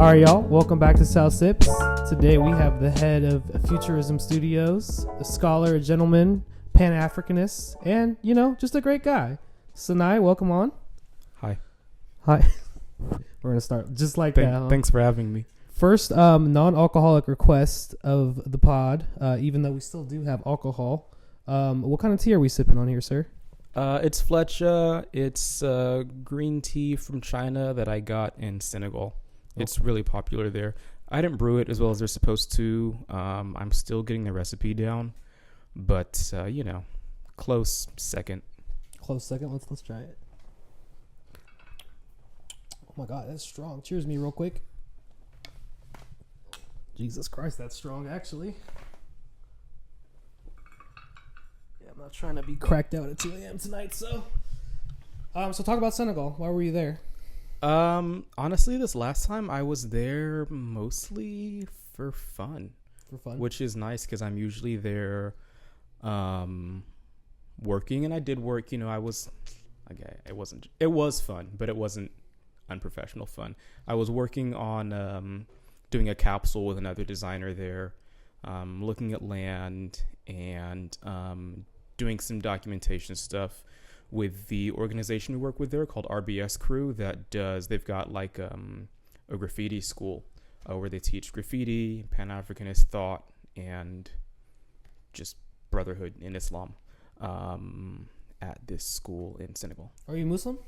All right, y'all. Welcome back to Sal Sips. Today we have the head of FUTURISME Studios, a scholar, a gentleman, pan-africanist, and, just a great guy. Senay, welcome on. Hi. Hi. We're going to start just like that, huh? Thanks for having me. First, non-alcoholic request of the pod, even though we still do have alcohol. What kind of tea are we sipping on here, sir? It's Fletcher. It's green tea from China that I got in Senegal. It's really popular there. I didn't brew it as well as they're supposed to. I'm still getting the recipe down, but close second. Close second. Let's try it. Oh my God, that's strong. Cheers me real quick. Jesus Christ, that's strong actually. Yeah, I'm not trying to be cracked out at 2 a.m. tonight, so talk about Senegal. Why were you there? Honestly, this last time I was there mostly for fun. For fun? Which is nice because I'm usually there working, and I did work. It was fun, but it wasn't unprofessional fun. I was working on doing a capsule with another designer there, looking at land and doing some documentation stuff with the organization we work with there called RBS Crew they've got like a graffiti school where they teach graffiti, pan-africanist thought, and just brotherhood in Islam at this school in Senegal. Are you Muslim?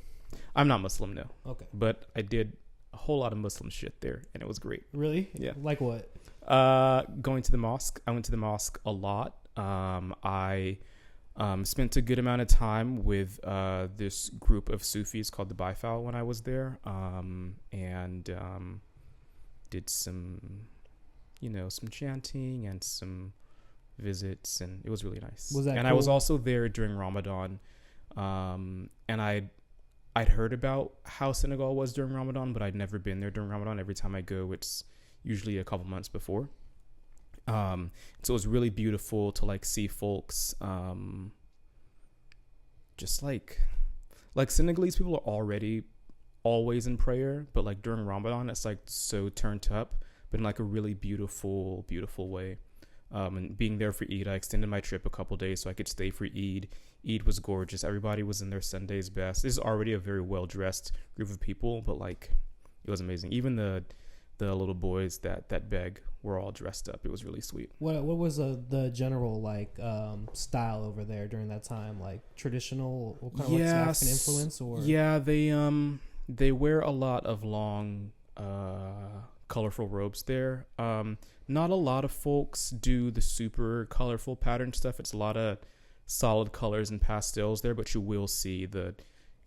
I'm not Muslim, no. Okay. But I did a whole lot of Muslim shit there, and it was great. Really? Yeah. Like what? Going to the mosque. I went to the mosque a lot. I spent a good amount of time with this group of Sufis called the Baifal when I was there, and did some chanting and some visits, and it was really nice. Was that and cool? I was also there during Ramadan, and I'd heard about how Senegal was during Ramadan, but I'd never been there during Ramadan. Every time I go, it's usually a couple months before. So it was really beautiful to see folks, just like Senegalese people are already always in prayer, but during Ramadan, it's so turned up, but in a really beautiful, beautiful way. And being there for Eid, I extended my trip a couple days so I could stay for Eid. Eid was gorgeous. Everybody was in their Sunday's best. This is already a very well-dressed group of people, but it was amazing. Even the little boys that beg were all dressed up. It was really sweet. What was the general style over there during that time? Traditional, what kind of African influence, or? Yeah, they wear a lot of long, colorful robes there. Not a lot of folks do the super colorful pattern stuff. It's a lot of solid colors and pastels there, but you will see the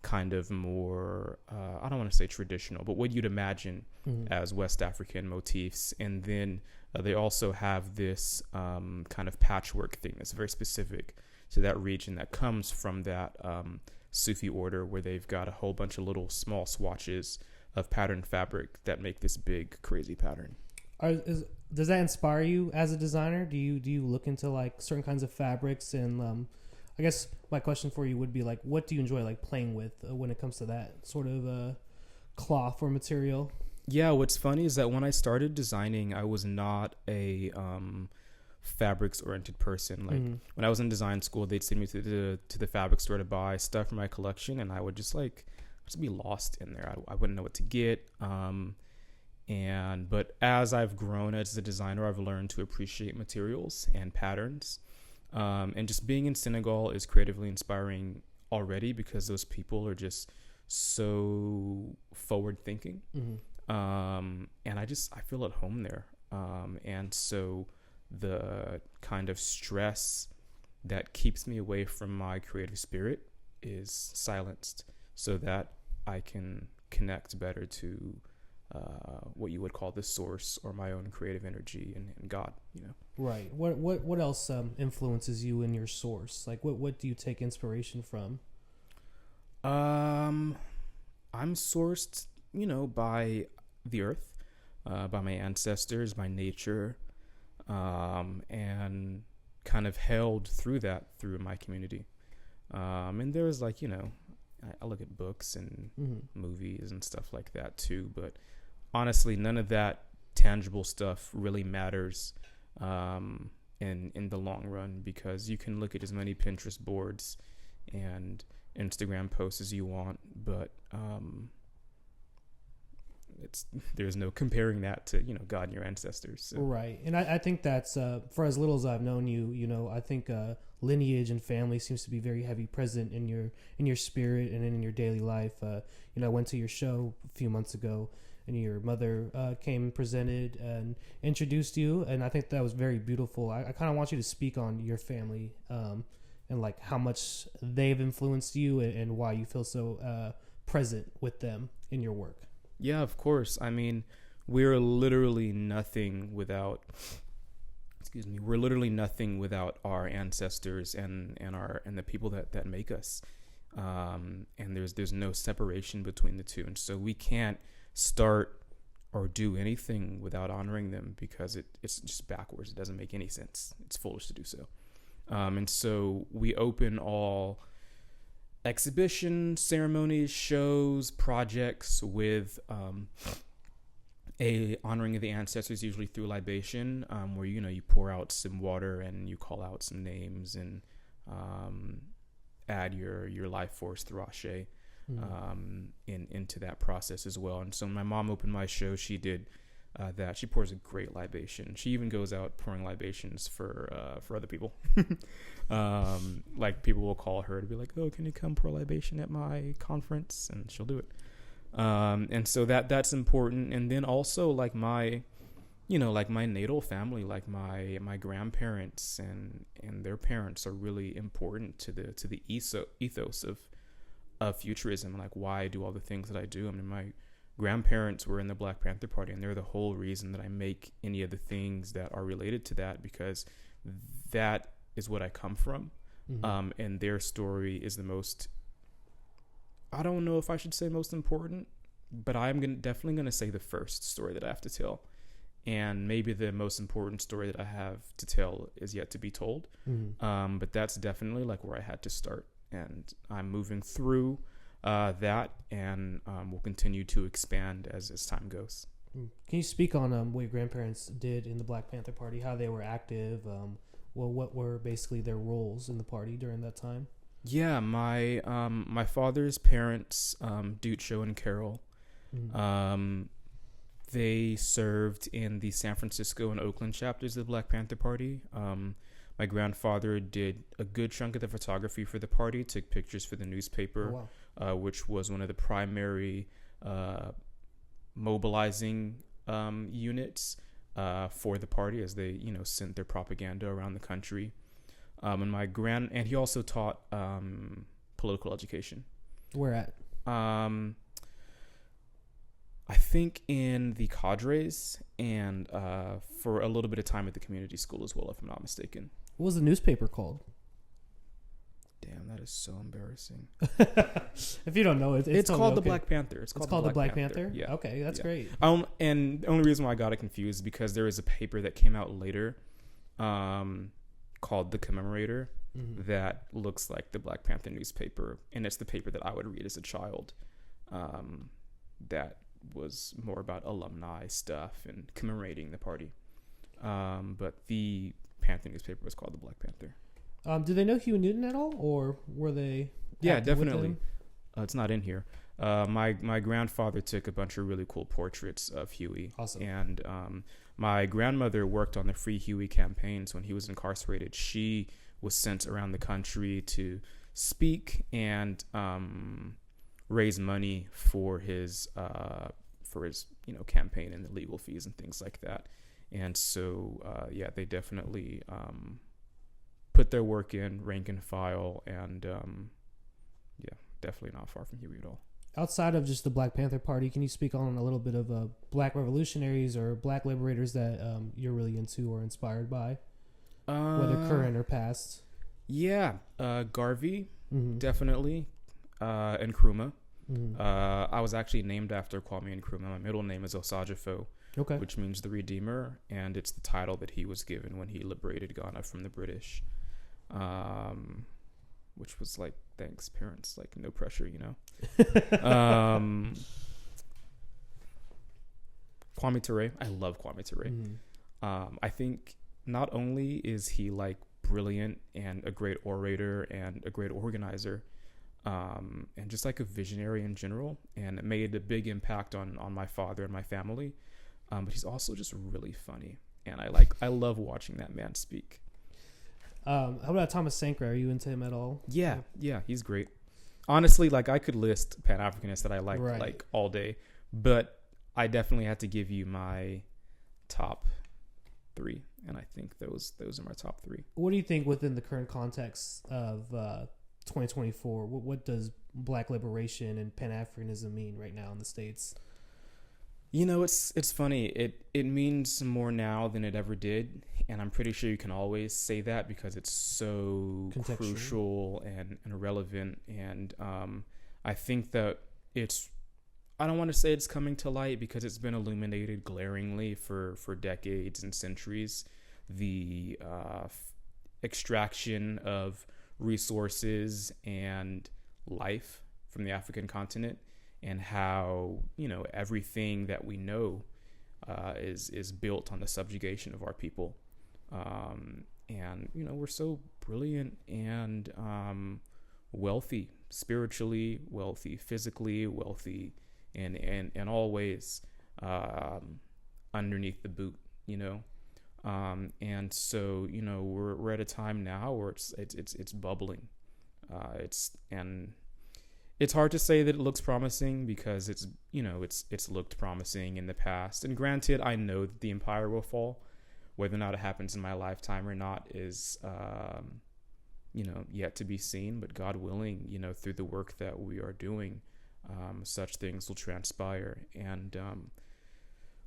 kind of more, I don't want to say traditional, but what you'd imagine as West African motifs. And then they also have this kind of patchwork thing that's very specific to that region that comes from that Sufi order, where they've got a whole bunch of little small swatches of patterned fabric that make this big, crazy pattern. Does that inspire you as a designer? Do you look into certain kinds of fabrics? And I guess my question for you would be what do you enjoy playing with when it comes to that sort of cloth or material? Yeah, what's funny is that when I started designing, I was not a fabrics oriented person. When I was in design school, they'd send me to the fabric store to buy stuff for my collection, and I would just be lost in there. I wouldn't know what to get. But as I've grown as a designer, I've learned to appreciate materials and patterns. And just being in Senegal is creatively inspiring already because those people are just so forward thinking. And I feel at home there. And so the kind of stress that keeps me away from my creative spirit is silenced so that I can connect better to what you would call the source or my own creative energy and God, Right. What else influences you in your source? What do you take inspiration from? I'm sourced, by the earth, by my ancestors, by nature, and kind of held through my community. And there's I look at books and movies and stuff like that too, but honestly, none of that tangible stuff really matters in the long run, because you can look at as many Pinterest boards and Instagram posts as you want, but there's no comparing that to, you know, God and your ancestors. So. Right. And I think that's for as little as I've known you, you know, I think lineage and family seems to be very heavy present in your spirit and in your daily life. You know, I went to your show a few months ago, and your mother came and presented and introduced you, and I think that was very beautiful. I kind of want you to speak on your family and like how much they've influenced you and why you feel so present with them in your work. Yeah, of course. I mean, we're literally nothing without our ancestors and the people that make us. And there's no separation between the two. And so we can't start or do anything without honoring them, because it's just backwards. It doesn't make any sense. It's foolish to do so. And so we open all exhibitions, ceremonies, shows, projects with a honoring of the ancestors, usually through libation, where you pour out some water and you call out some names and add your life force through Ashe into that process as well. And so when my mom opened my show, she did that. She pours a great libation. She even goes out pouring libations for other people. Like people will call her to be like, "Oh, can you come pour a libation at my conference?" And she'll do it. And so that's important. And then also like my natal family, like my grandparents and their parents are really important to the ethos of futurism. Like, why I do all the things that I do. I mean, my grandparents were in the Black Panther Party, and they're the whole reason that I make any of the things that are related to that, because that is what I come from. Mm-hmm. And their story is the most, I don't know if I should say most important, but I'm definitely going to say the first story that I have to tell. And maybe the most important story that I have to tell is yet to be told. Mm-hmm. But that's definitely like where I had to start. And I'm moving through that, and we'll continue to expand as time goes. Can you speak on what your grandparents did in the Black Panther Party, how they were active, what were basically their roles in the party during that time? Yeah, my father's parents, Ducho and Carol, mm-hmm. They served in the San Francisco and Oakland chapters of the Black Panther Party. My grandfather did a good chunk of the photography for the party, took pictures for the newspaper, oh, wow. Which was one of the primary mobilizing units for the party as they, sent their propaganda around the country. And he also taught political education. Where at? I think in the cadres, and for a little bit of time at the community school as well, if I'm not mistaken. What was the newspaper called? Damn, that is so embarrassing. If you don't know, it's called the okay. Black Panther. It's called the Black Panther? Yeah. Okay, that's great. And the only reason why I got it confused is because there is a paper that came out later called The Commemorator, mm-hmm. that looks like the Black Panther newspaper. And it's the paper that I would read as a child that was more about alumni stuff and commemorating the party. But the Panther newspaper was called the Black Panther. Did they know Huey Newton at all, or were they? Yeah, definitely. It's not in here. My grandfather took a bunch of really cool portraits of Huey. Awesome. And my grandmother worked on the Free Huey campaigns when he was incarcerated. She was sent around the country to speak and raise money for his campaign and the legal fees and things like that. And so they definitely put their work in, rank and file, and definitely not far from Huey at all. Outside of just the Black Panther Party, can you speak on a little bit of Black revolutionaries or Black liberators that you're really into or inspired by, whether current or past? Yeah, Garvey, mm-hmm. definitely, and Nkrumah. Mm-hmm. I was actually named after Kwame Nkrumah. My middle name is Osajifo, okay, which means the Redeemer, and it's the title that he was given when he liberated Ghana from the British. Which was like, thanks, parents, like no pressure, Kwame Ture. I love Kwame Ture. I think not only is he like brilliant and a great orator and a great organizer, and just like a visionary in general, and it made a big impact on my father and my family. But he's also just really funny, and I love watching that man speak. How about Thomas Sankara? Are you into him at all? Yeah, he's great. Honestly, like I could list pan-africanists that I like Right. like all day, but I definitely had to give you my top 3, and I think those are my top 3. What do you think within the current context of 2024? What does Black liberation and Pan-Africanism mean right now in the States? You know, it's funny. It means more now than it ever did, and I'm pretty sure you can always say that because it's so crucial and relevant. And I think that I don't want to say it's coming to light because it's been illuminated glaringly for decades and centuries. The extraction of resources and life from the African continent, and how, you know, everything that we know is built on the subjugation of our people. And, you know, we're so brilliant and wealthy, spiritually wealthy, physically wealthy, in all ways, underneath the boot, you know. And so, you know, we're at a time now where it's bubbling. It's hard to say that it looks promising because it's looked promising in the past. And granted, I know that the empire will fall. Whether or not it happens in my lifetime or not is, yet to be seen. But God willing, you know, through the work that we are doing, such things will transpire. And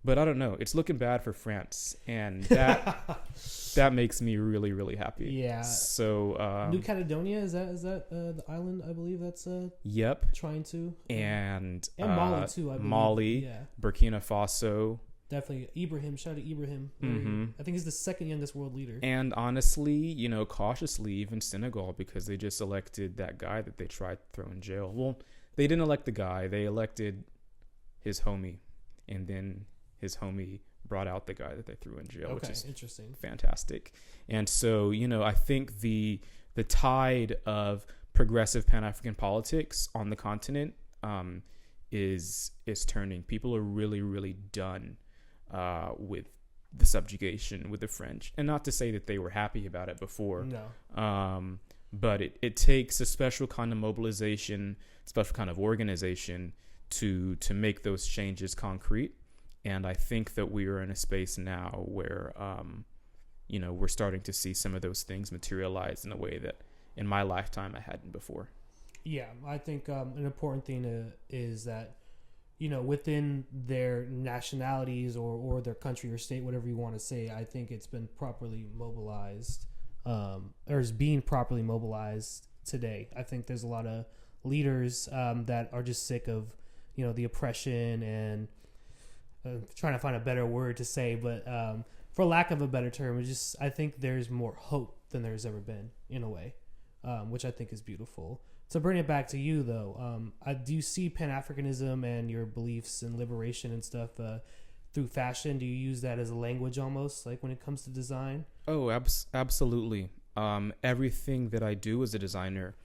but I don't know. It's looking bad for France, and that makes me really, really happy. Yeah. So New Caledonia, is that the island? I believe that's yep. trying to, and Mali too. I believe. Mali, yeah. Burkina Faso. Definitely Ibrahim. Shout out to Ibrahim. Mm-hmm. I think he's the second youngest world leader. And honestly, you know, cautiously, even Senegal, because they just elected that guy that they tried to throw in jail. Well, they didn't elect the guy; they elected his homie, and then his homie brought out the guy that they threw in jail, which is interesting, fantastic. And so, you know, I think the tide of progressive Pan-African politics on the continent is turning. People are really, really done with the subjugation with the French, and not to say that they were happy about it before. No. But it takes a special kind of mobilization, special kind of organization to make those changes concrete. And I think that we are in a space now where, we're starting to see some of those things materialize in a way that in my lifetime I hadn't before. Yeah, I think an important thing is that, you know, within their nationalities or their country or state, whatever you want to say, I think it's been properly mobilized, or is being properly mobilized today. I think there's a lot of leaders that are just sick of, you know, the oppression and trying to find a better word to say, but for lack of a better term, it's just, I think there's more hope than there's ever been, in a way, which I think is beautiful. To bring it back to you, though, do you see Pan-Africanism and your beliefs and liberation and stuff through fashion? Do you use that as a language almost, like when it comes to design? Oh, absolutely. Everything that I do as a designer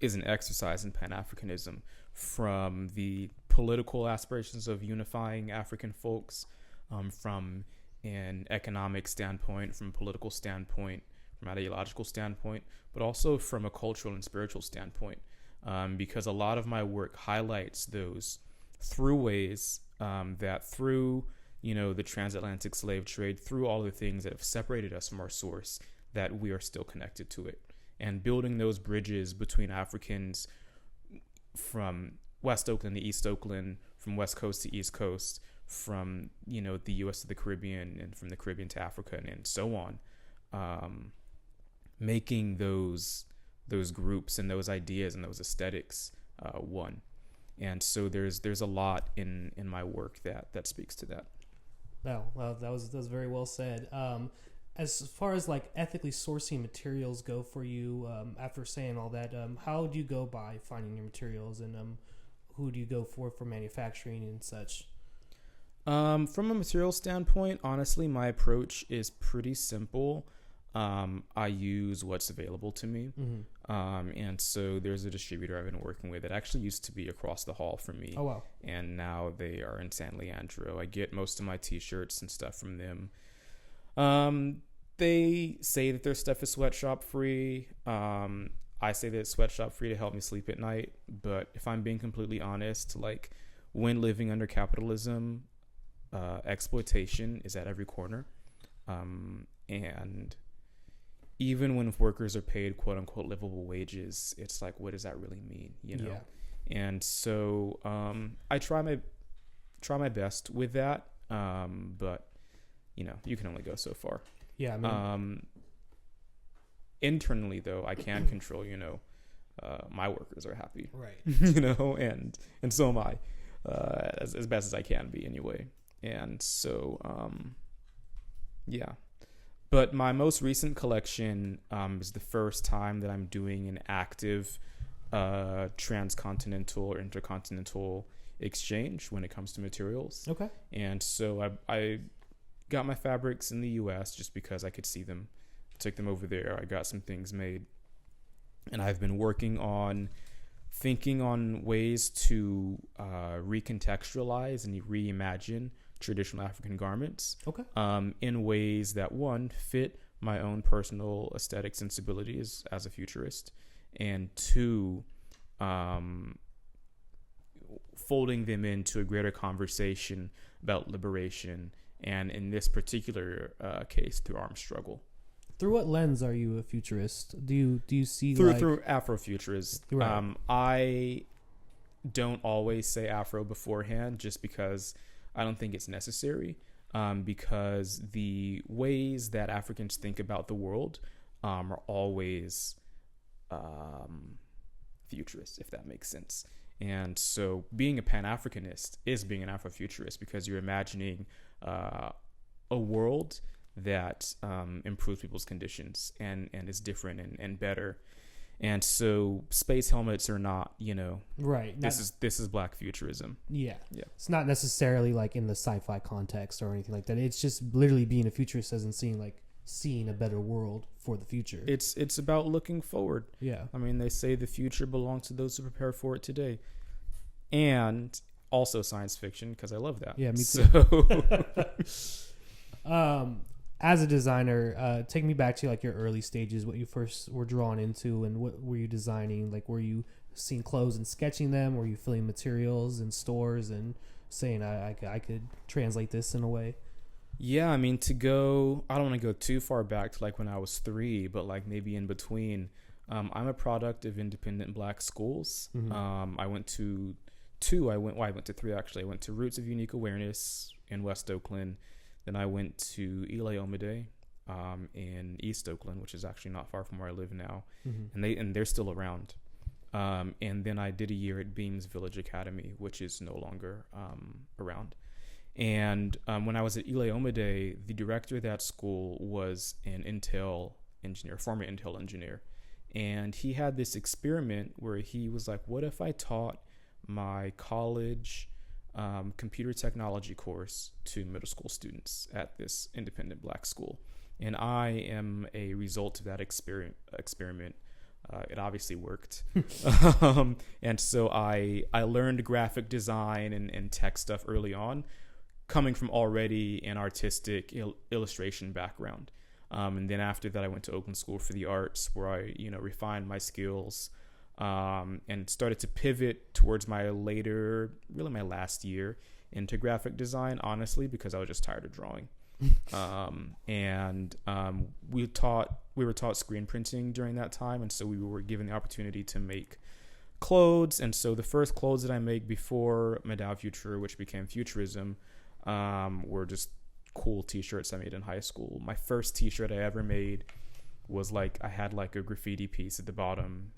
is an exercise in Pan-Africanism, from the political aspirations of unifying African folks, from an economic standpoint, from a political standpoint, from an ideological standpoint, but also from a cultural and spiritual standpoint, because a lot of my work highlights those through ways that through, you know, the transatlantic slave trade, through all the things that have separated us from our source, that we are still connected to it. And building those bridges between Africans from West Oakland to East Oakland, from West Coast to East Coast, from, you know, the U.S. to the Caribbean, and from the Caribbean to Africa, and so on, making those groups and those ideas and those aesthetics one. And so there's a lot in my work that speaks to that. Well, that was very well said. As far as like ethically sourcing materials go for you, after saying all that, how do you go by finding your materials, and who do you go for manufacturing and such? From a material standpoint, honestly, my approach is pretty simple. I use what's available to me. And so there's a distributor I've been working with that actually used to be across the hall from me. Oh, wow. And now they are in San Leandro. I get most of my t-shirts and stuff from them. They say that their stuff is sweatshop free. I say that it's sweatshop free to help me sleep at night. But if I'm being completely honest, like when living under capitalism, exploitation is at every corner. And even when workers are paid quote unquote livable wages, it's like, what does that really mean? You know? Yeah. And so, I try my best with that. But you know, you can only go so far. Yeah. I mean, internally though, I can control, you know, my workers are happy, right. You know, and so am I, as best as I can be anyway. And so, yeah. But my most recent collection is the first time that I'm doing an active transcontinental or intercontinental exchange when it comes to materials. Okay. And so I got my fabrics in the U.S. just because I could see them. I took them over there. I got some things made. And I've been thinking on ways to recontextualize and reimagine traditional African garments. Okay. In ways that, one, fit my own personal aesthetic sensibilities as a futurist, and two, folding them into a greater conversation about liberation, and in this particular case, through armed struggle. Through what lens are you a futurist? Do you see through Afrofuturist? Right. I don't always say Afro beforehand, just because I don't think it's necessary. Because the ways that Africans think about the world are always futurist, if that makes sense. And so being a pan-Africanist is being an Afrofuturist, because you're imagining a world that improves people's conditions and is different and better. And so space helmets are not, you know, right. This is Black futurism. Yeah. Yeah. It's not necessarily like in the sci-fi context or anything like that. It's just literally being a futurist as in seeing a better world for the future. It's about looking forward. Yeah. I mean, they say the future belongs to those who prepare for it today. And also science fiction, because I love that. Yeah, me too. So as a designer, take me back to like your early stages, what you first were drawn into, and what were you designing? Like, were you seeing clothes and sketching them? Were you filling materials in stores and saying, I could translate this in a way? Yeah, I mean, I don't want to go too far back to like when I was 3, but like maybe in between. I'm a product of independent Black schools. Mm-hmm. I went to 3 actually. I went to Roots of Unique Awareness in West Oakland. Then I went to Ile Omide in East Oakland, which is actually not far from where I live now. Mm-hmm. And they're still around. And then I did a year at Beams Village Academy, which is no longer around. And when I was at Ile Omide, the director of that school was an Intel engineer, former Intel engineer. And he had this experiment where he was like, what if I taught my college computer technology course to middle school students at this independent Black school? And I am a result of that experiment. It obviously worked. And so I learned graphic design and tech stuff early on, coming from already an artistic illustration background. And then after that, I went to Oakland School for the Arts, where I, refined my skills, and started to pivot towards my last year into graphic design, honestly, because I was just tired of drawing. We were taught screen printing during that time. And so we were given the opportunity to make clothes. And so the first clothes that I made before Madame Future, which became Futurism, were just cool t-shirts I made in high school. My first t-shirt I ever made was like, I had like a graffiti piece at the bottom,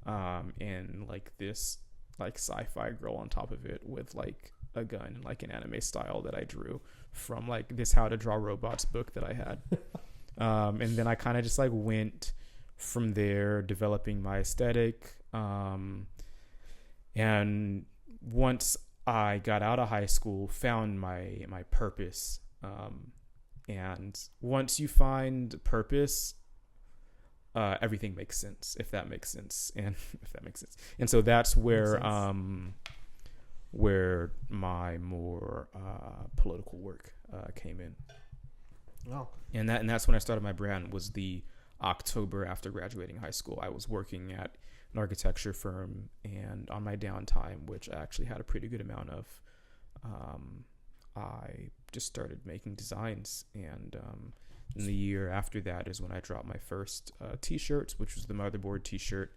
and like this like sci-fi girl on top of it with like a gun and like an anime style that I drew from like this How to Draw Robots book that I had. And then I kind of just like went from there, developing my aesthetic. And once I got out of high school, found my purpose. And once you find purpose, everything makes sense, if that makes sense. And if that makes sense. And so that's where my more political work came in. Oh. And that's when I started my brand, was the October after graduating high school. I was working at an architecture firm, and on my downtime, which I actually had a pretty good amount of, I just started making designs. And in the year after that is when I dropped my first t-shirts, which was the Motherboard t-shirt,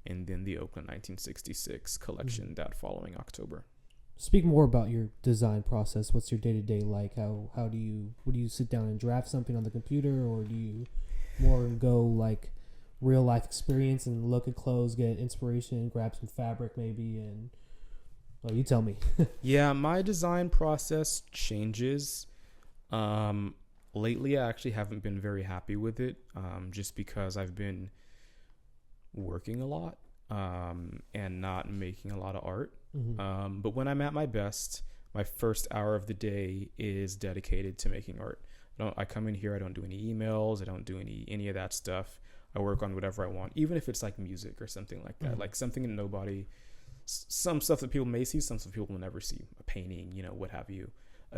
and then the Oakland 1966 collection that following October. Speak more about your design process. What's your day-to-day like? How do you sit down and draft something on the computer, or do you more go like real life experience and look at clothes, get inspiration, grab some fabric maybe, and well, you tell me. Yeah, my design process changes. Lately I actually haven't been very happy with it, just because I've been working a lot and not making a lot of art. Mm-hmm. But when I'm at my best, my first hour of the day is dedicated to making art. I come in here, I don't do any emails, I don't do any of that stuff. I work on whatever I want, even if it's like music or something like that, like something that some stuff that people may see, some stuff people will never see, a painting, what have you,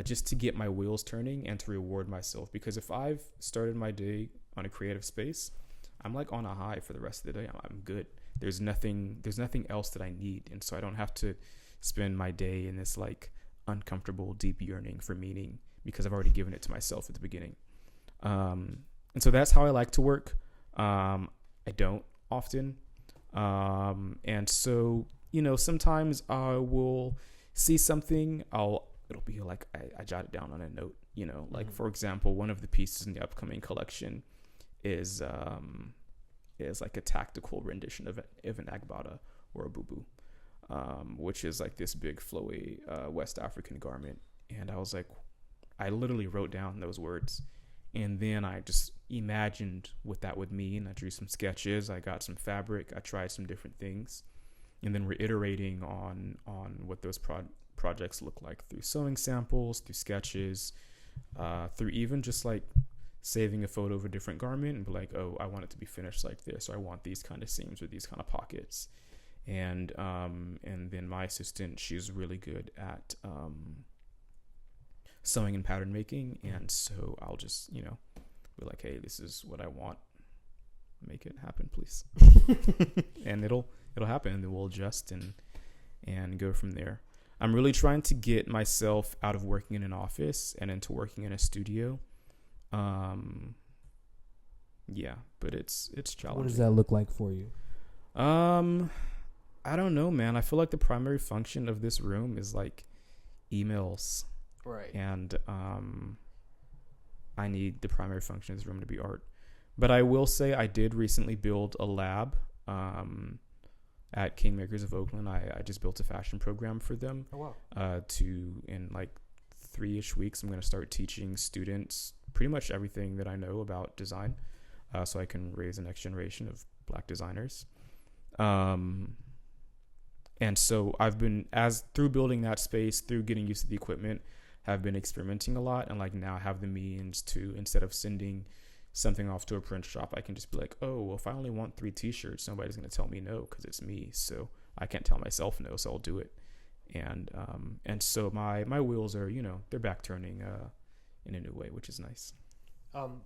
just to get my wheels turning and to reward myself. Because if I've started my day on a creative space, I'm like on a high for the rest of the day. I'm good. There's nothing else that I need. And so I don't have to spend my day in this like uncomfortable, deep yearning for meaning, because I've already given it to myself at the beginning. And so that's how I like to work. I don't often. And so, sometimes I will see something, it'll be like, I jot it down on a note, like for example, one of the pieces in the upcoming collection is like a tactical rendition of an agbada or a bubu, which is like this big flowy, West African garment. And I literally wrote down those words, and then I just imagined what that would mean. I drew some sketches, I got some fabric, I tried some different things, and then we're iterating on what those projects look like through sewing samples, through sketches, through even just like saving a photo of a different garment and be like, oh, I want it to be finished like this, or I want these kind of seams or these kind of pockets. And then my assistant, she's really good at sewing and pattern making, and so I'll just be like, hey, this is what I want, make it happen, please. And it'll happen, and then we'll adjust and go from there. I'm really trying to get myself out of working in an office and into working in a studio. Yeah, but it's challenging. What does that look like for you? I don't know, man. I feel like the primary function of this room is like emails. Right. And I need the primary function of this room to be art. But I will say I did recently build a lab at Kingmakers of Oakland. I just built a fashion program for them. Oh, wow. In like 3-ish weeks, I'm going to start teaching students pretty much everything that I know about design, so I can raise the next generation of Black designers. And so I've been, through building that space, through getting used to the equipment, have been experimenting a lot, and like now have the means to, instead of sending something off to a print shop, I can just be like, oh, well, if I only want 3 t-shirts, nobody's going to tell me no, because it's me. So I can't tell myself no, so I'll do it. And so my wheels are, they're back turning in a new way, which is nice.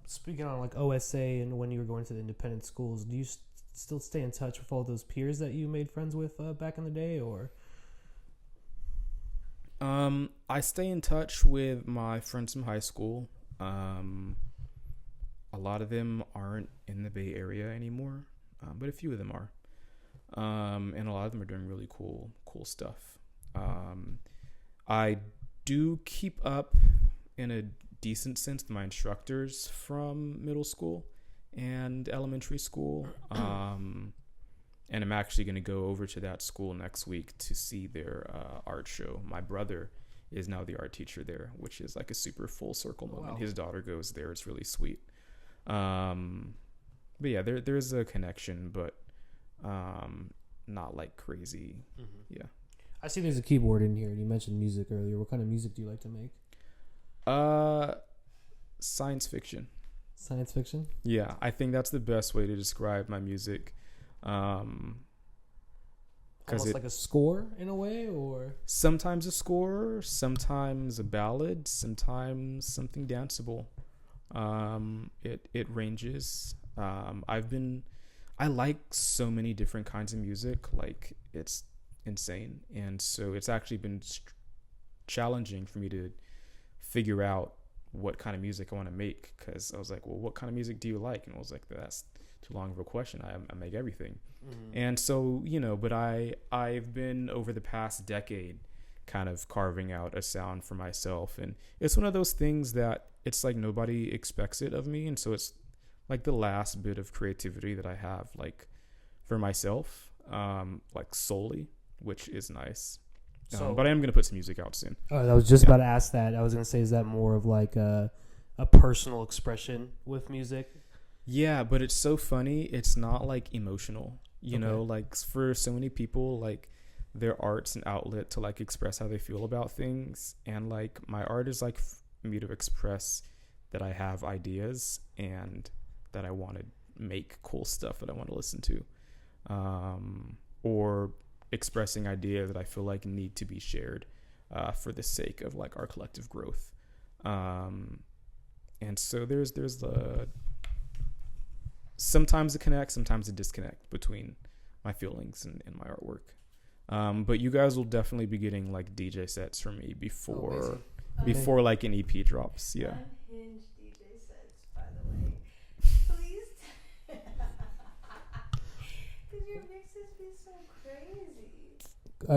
Speaking on like OSA and when you were going to the independent schools, do you still stay in touch with all those peers that you made friends with back in the day, or? I stay in touch with my friends from high school. A lot of them aren't in the Bay Area anymore, but a few of them are. And a lot of them are doing really cool stuff. I do keep up in a decent sense with my instructors from middle school and elementary school. And I'm actually going to go over to that school next week to see their art show. My brother is now the art teacher there, which is like a super full circle moment. Wow. His daughter goes there. It's really sweet. But yeah, there's a connection, but not like crazy. Mm-hmm. Yeah. I see there's a keyboard in here. You mentioned music earlier. What kind of music do you like to make? Science fiction. Science fiction? Yeah, I think that's the best way to describe my music. Almost like a score in a way, or sometimes a score, sometimes a ballad, sometimes something danceable. It ranges. I like so many different kinds of music, like it's insane, and so it's actually been challenging for me to figure out what kind of music I want to make, because I was like, well, what kind of music do you like? And I was like, that's too long of a question. I make everything. And so, but I've been over the past decade kind of carving out a sound for myself, and it's one of those things that it's like nobody expects it of me, and so it's like the last bit of creativity that I have, like for myself, like solely, which is nice. But I am going to put some music out soon. Oh, I was just about to ask that. I was going to say, is that more of like a personal expression with music? Yeah, but it's so funny. It's not like emotional, you know, like for so many people, like their art's an outlet to like express how they feel about things. And like my art is like me to express that I have ideas and that I want to make cool stuff that I want to listen to, or expressing ideas that I feel like need to be shared for the sake of like our collective growth. And so there's the sometimes a connect, sometimes a disconnect between my feelings and my artwork. But you guys will definitely be getting like DJ sets from me before like an EP drops. Yeah. Unhinged DJ sets, by the way. Please. Because your mixes be so crazy.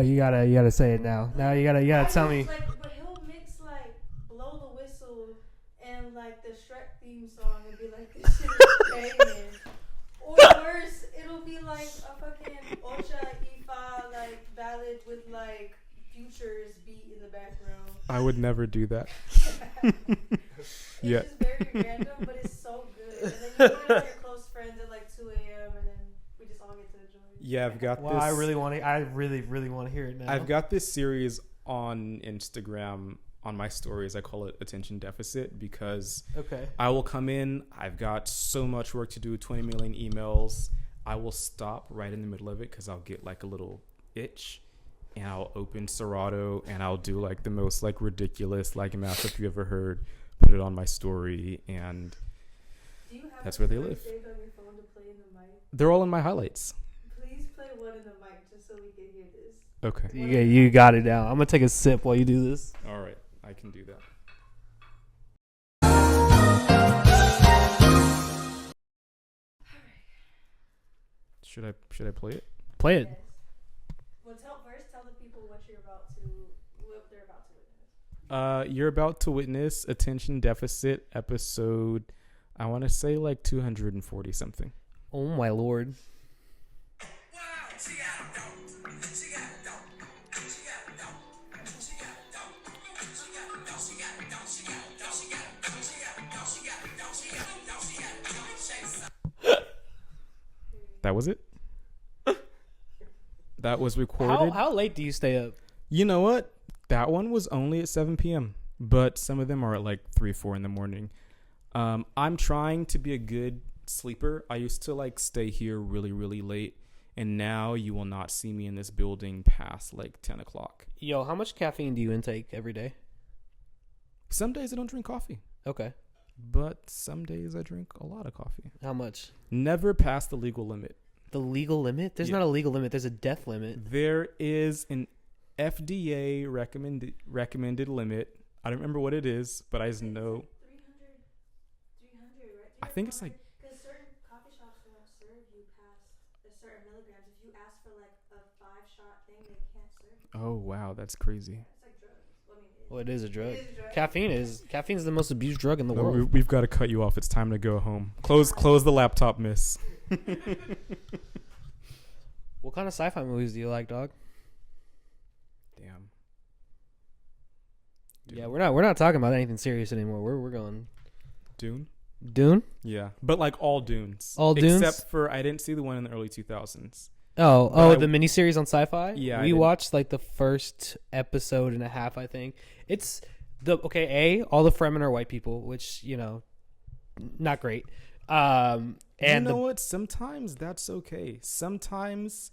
You gotta say it now. Now you gotta tell me. But he'll mix like Blow the Whistle and like the Shrek theme song and be like, this shit is banging. Or worse, it'll be like a fucking Ocha Ifa like ballad with like Future's beat in the background. I would never do that. It's just very random, but it's so good. And then you put it on your close friends at like 2 a.m. and then we just all get to enjoy it. Yeah, I've got this. I really want to hear it now. I've got this series on Instagram on my stories. I call it Attention Deficit because I will come in. I've got so much work to do, 20 million emails. I will stop right in the middle of it because I'll get like a little itch. And I'll open Serato and I'll do like the most like ridiculous like mashup you ever heard, put it on my story, and that's where they live. Saved on your phone to play in the mic? They're all in my highlights. Please play one in the mic just so we can hear this. Okay. You got it now. I'm gonna take a sip while you do this. All right, I can do that. Should I play it? Play it. Yes. Well, tell the people what they're about to witness. You're about to witness Attention Deficit episode, I want to say like 240 something. Oh my lord. That was it? That was recorded. How late do you stay up? You know what? That one was only at 7 p.m. But some of them are at like 3, 4 in the morning. I'm trying to be a good sleeper. I used to like stay here really, really late. And now you will not see me in this building past like 10 o'clock. Yo, how much caffeine do you intake every day? Some days I don't drink coffee. Okay. But some days I drink a lot of coffee. How much? Never past the legal limit. The legal limit? There's not a legal limit. There's a death limit. There is an FDA recommended limit. I don't remember what it is, but I just know. 300, right? I think it's like. Because certain coffee shops won't serve you past a certain milligrams. If you ask for like a 5-shot thing, they can't serve you. Oh wow, that's crazy. It's like drugs. Well, it is a drug. It is a drug. Caffeine's the most abused drug in the world. We've got to cut you off. It's time to go home. Close the laptop, miss. What kind of sci-fi movies do you like, dog? Damn. Dune. Yeah, we're not talking about anything serious anymore. We're going Dune. Dune? Yeah, but like all Dunes. All Dunes? Except for I didn't see the one in the early 2000s. The miniseries on Sci-Fi. Yeah, we watched like the first episode and a half. I think it's all the Fremen are white people, which not great. And you know what? Sometimes that's okay. Sometimes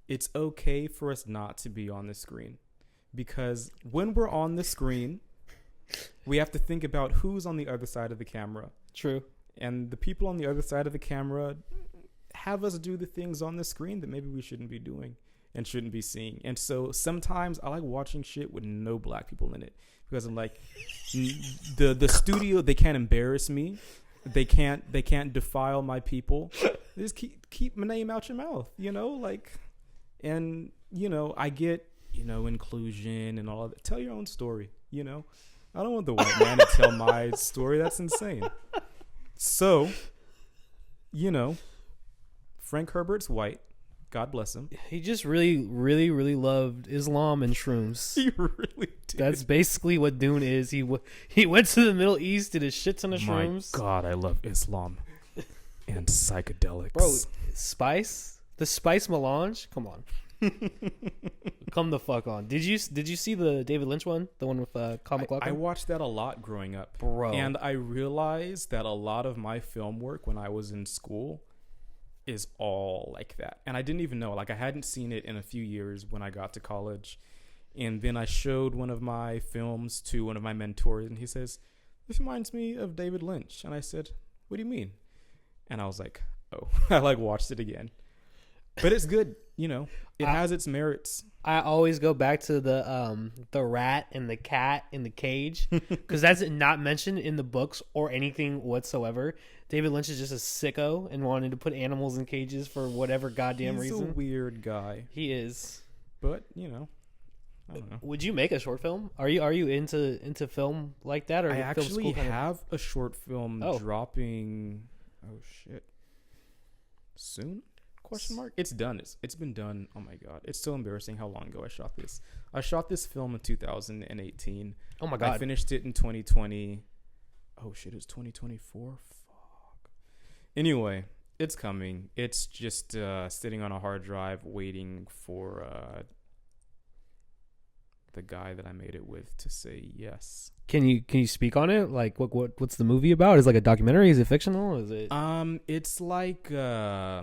it's okay for us not to be on the screen, because when we're on the screen, we have to think about who's on the other side of the camera. True. And the people on the other side of the camera have us do the things on the screen that maybe we shouldn't be doing and shouldn't be seeing. And so sometimes I like watching shit with no black people in it, because I'm like, the studio, they can't embarrass me. They can't defile my people. They just keep my name out your mouth, and I get, inclusion and all of that. Tell your own story, I don't want the white man to tell my story. That's insane. So, Frank Herbert's white. God bless him. He just really, really, really loved Islam and shrooms. He really did. That's basically what Dune is. He went to the Middle East, did a shit ton of shrooms. My God, I love Islam and psychedelics. Bro, spice? The spice melange? Come on. Come the fuck on. Did you see the David Lynch one? The one with Comic I watched that a lot growing up. Bro. And I realized that a lot of my film work when I was in school is all like that. And I didn't even know. Like, I hadn't seen it in a few years when I got to college. And then I showed one of my films to one of my mentors, and he says, "This reminds me of David Lynch." And I said, "What do you mean?" And I was like, oh. I watched it again. But it's good. It has its merits. I always go back to the rat and the cat in the cage, because that's not mentioned in the books or anything whatsoever. David Lynch is just a sicko and wanted to put animals in cages for whatever goddamn reason. He's a weird guy. He is. But, I don't know. Would you make a short film? Are you into film like that? Or I actually have a short film dropping. Oh shit! Soon? Question mark. It's done. It's been done. Oh my God! It's so embarrassing how long ago I shot this. I shot this film in 2018. Oh my God! I finished it in 2020. Oh shit! It's 2024. Fuck. Anyway, it's coming. It's just sitting on a hard drive waiting for the guy that I made it with to say yes. Can you speak on it? Like, what's the movie about? Is it like a documentary? Is it fictional? Is it? It's like I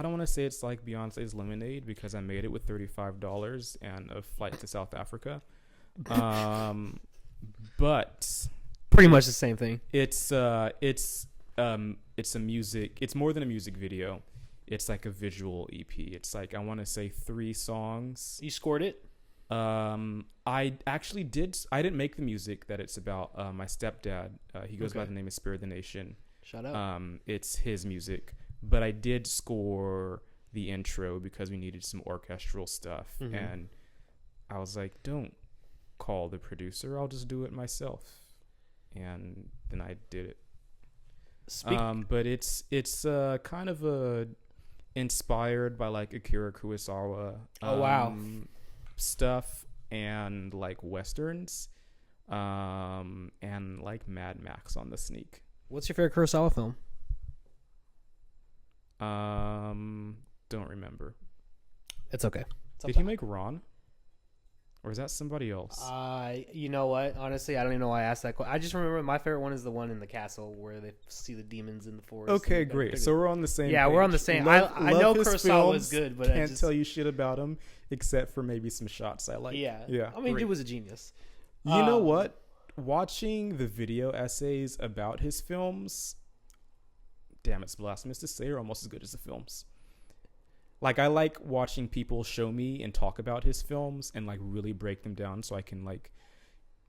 don't want to say it's like Beyonce's Lemonade, because I made it with $35 and a flight to South Africa. But pretty much the same thing. It's a music. It's more than a music video. It's like a visual EP. It's like, I want to say 3 songs. You scored it? I actually did. I didn't make the music that it's about. My stepdad, he goes by the name of Spirit of the Nation. Shout out. It's his music, but I did score the intro because we needed some orchestral stuff. Mm-hmm. And I was like, don't call the producer. I'll just do it myself. And then I did it. But it's kind of inspired by like Akira Kurosawa. Stuff and like westerns, and like Mad Max on the sneak. What's your favorite Kurosawa film? Don't remember. It's okay. Did he make Ron? Or is that somebody else? You know what? Honestly, I don't even know why I asked that question. I just remember my favorite one is the one in the castle where they see the demons in the forest. Okay, great. So we're on the same page. We're on the same. I know Kurosawa was good, but can't tell you shit about him except for maybe some shots I like. Yeah. I mean, he was a genius. You know what? Watching the video essays about his films, damn, it's blasphemous to say, are almost as good as the films. Like, I like watching people show me and talk about his films and like really break them down so I can like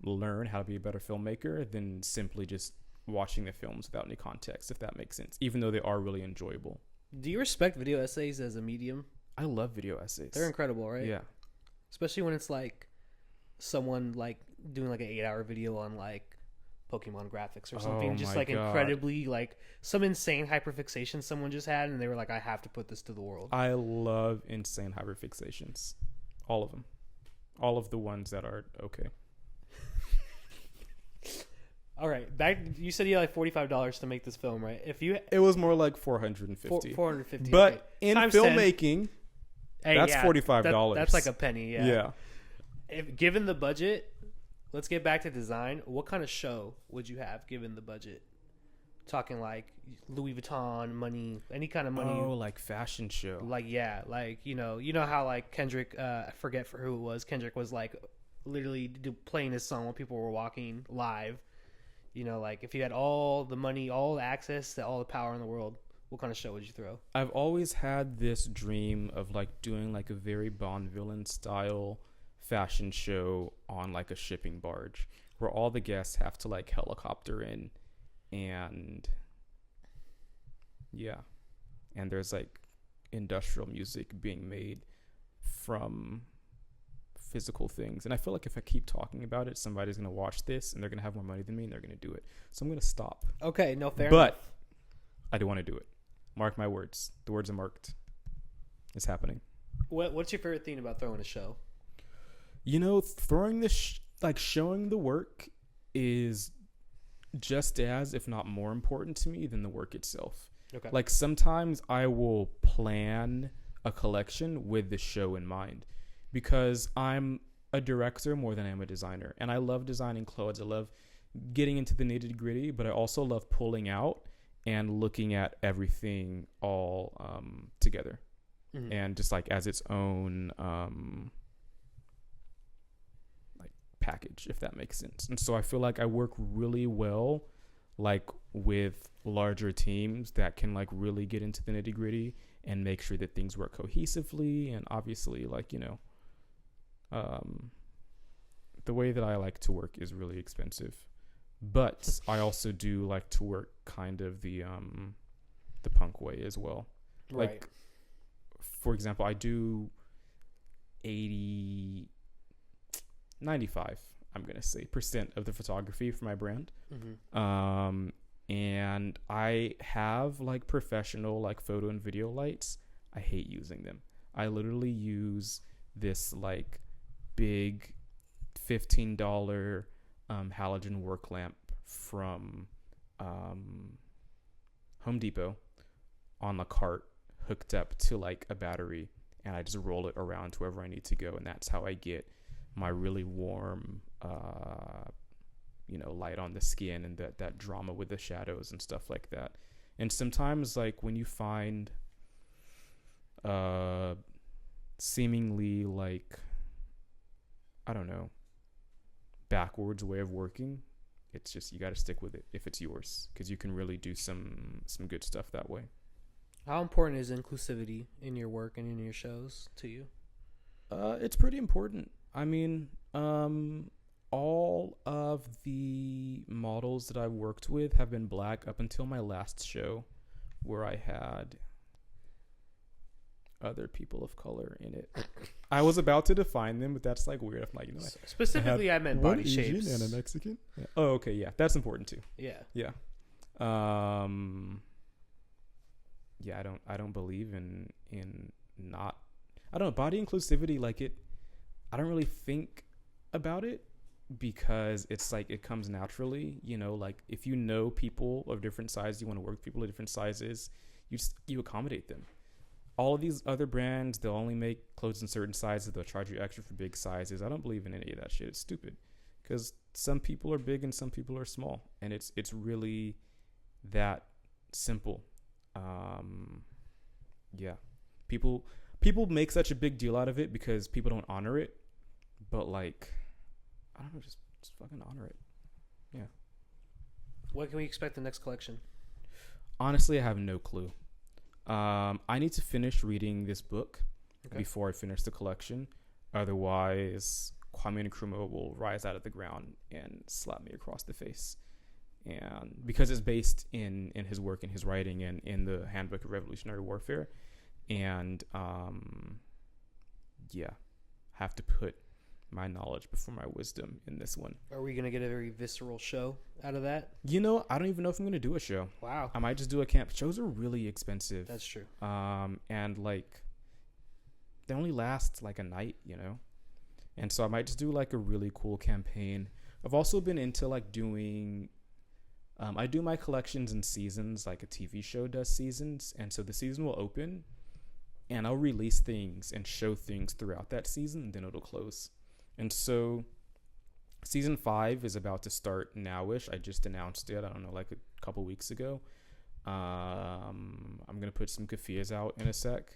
learn how to be a better filmmaker than simply just watching the films without any context, if that makes sense, even though they are really enjoyable. Do you respect video essays as a medium? I love video essays. They're incredible, right? Yeah. Especially when it's like someone like doing like an 8-hour video on like Pokemon graphics or something, just like God. Incredibly like some insane hyperfixation someone just had, and they were like, I have to put this to the world. I love insane hyperfixations, all of them, all of the ones that are okay. All right, back. You said you had like $45 to make this film, right? If you It was more like 450. 450, But okay. in Times 10. filmmaking, Hey, that's yeah, $45. That's like a penny. Yeah. Yeah. If given the budget, let's get back to design. What kind of show would you have given the budget? Talking like Louis Vuitton money, any kind of money. Oh, like fashion show. Like yeah, like you know how like Kendrick, I forget for who it was. Kendrick was like literally playing his song while people were walking live. You know, like if you had all the money, all the access to all the power in the world, what kind of show would you throw? I've always had this dream of like doing like a very Bond villain style fashion show on like a shipping barge where all the guests have to like helicopter in, and yeah, and there's like industrial music being made from physical things. And I feel like if I keep talking about it, somebody's going to watch this and they're going to have more money than me and they're going to do it. So I'm going to stop. Okay, no, fair But enough. I do want to do it. Mark my words. The words are marked. It's happening. What's your favorite thing about throwing a show? You know, throwing the like showing the work is just as, if not more important to me than the work itself. Okay. Like sometimes I will plan a collection with the show in mind, because I'm a director more than I'm a designer. And I love designing clothes. I love getting into the nitty gritty, but I also love pulling out and looking at everything all together. Mm-hmm. And just like as its own like package, if that makes sense. And so I feel like I work really well like with larger teams that can like really get into the nitty gritty and make sure that things work cohesively. And obviously, like, you know, the way that I like to work is really expensive, but I also do like to work kind of the punk way as well. Right. Like, for example, I do 95, I'm going to say, % of the photography for my brand. Mm-hmm. And I have like professional like photo and video lights. I hate using them. I literally use this like big $15 halogen work lamp from Home Depot on the cart, hooked up to like a battery, and I just roll it around to wherever I need to go. And that's how I get my really warm you know, light on the skin and that drama with the shadows and stuff like that. And sometimes like when you find seemingly like, I don't know, backwards way of working, it's just, you got to stick with it if it's yours, because you can really do some good stuff that way. How important is inclusivity in your work and in your shows to you? It's pretty important. I mean, all of the models that I've worked with have been Black up until my last show, where I had other people of color in it. I was about to define them, but that's like weird. I'm like, you know, specifically, I meant body shapes and a Mexican. Yeah. Oh, okay, yeah, that's important too. Yeah. Yeah. Yeah, I don't believe in not, I don't know, body inclusivity, like it, I don't really think about it, because it's like it comes naturally, you know, like if you know people of different sizes, you want to work with people of different sizes, you accommodate them. All of these other brands, they'll only make clothes in certain sizes, they'll charge you extra for big sizes. I don't believe in any of that shit. It's stupid, because some people are big and some people are small, and it's really that simple. Yeah, people make such a big deal out of it because people don't honor it, but like, I don't know, just fucking honor it. Yeah. What can we expect the next collection? Honestly, I have no clue. I need to finish reading this book before I finish the collection. Otherwise, Kwame Nkrumah will rise out of the ground and slap me across the face. And because it's based in his work and his writing and in the Handbook of Revolutionary Warfare. And yeah, have to put my knowledge before my wisdom in this one. Are we going to get a very visceral show out of that? You know, I don't even know if I'm going to do a show. Wow. I might just do a camp. Shows are really expensive. That's true. And like, they only last like a night, you know? And so I might just do like a really cool campaign. I've also been into like doing I do my collections in seasons, like a TV show does seasons, and so the season will open, and I'll release things and show things throughout that season, and then it'll close. And so season 5 is about to start nowish. I just announced it, I don't know, like a couple weeks ago. I'm gonna put some kafiyas out in a sec,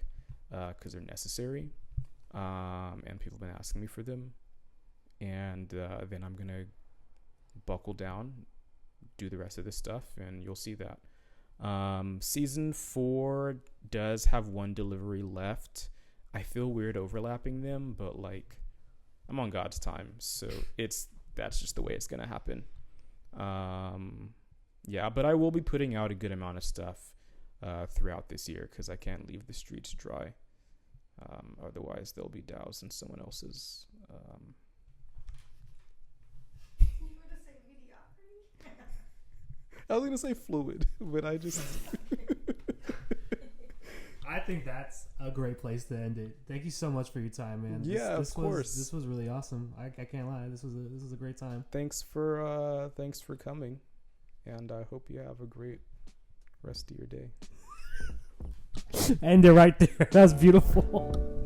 because they're necessary, and people have been asking me for them. And then I'm gonna buckle down, do the rest of this stuff, and you'll see that. Season 4 does have one delivery left. I feel weird overlapping them, but like, I'm on God's time, so that's just the way it's gonna happen. Yeah, but I will be putting out a good amount of stuff throughout this year, because I can't leave the streets dry. Otherwise, they'll be doused in someone else's. I was going to say fluid, but I just... I think that's a great place to end it. Thank you so much for your time, man. Of course. This was really awesome. I can't lie. This was a great time. Thanks for coming, and I hope you have a great rest of your day. End it right there. That was beautiful.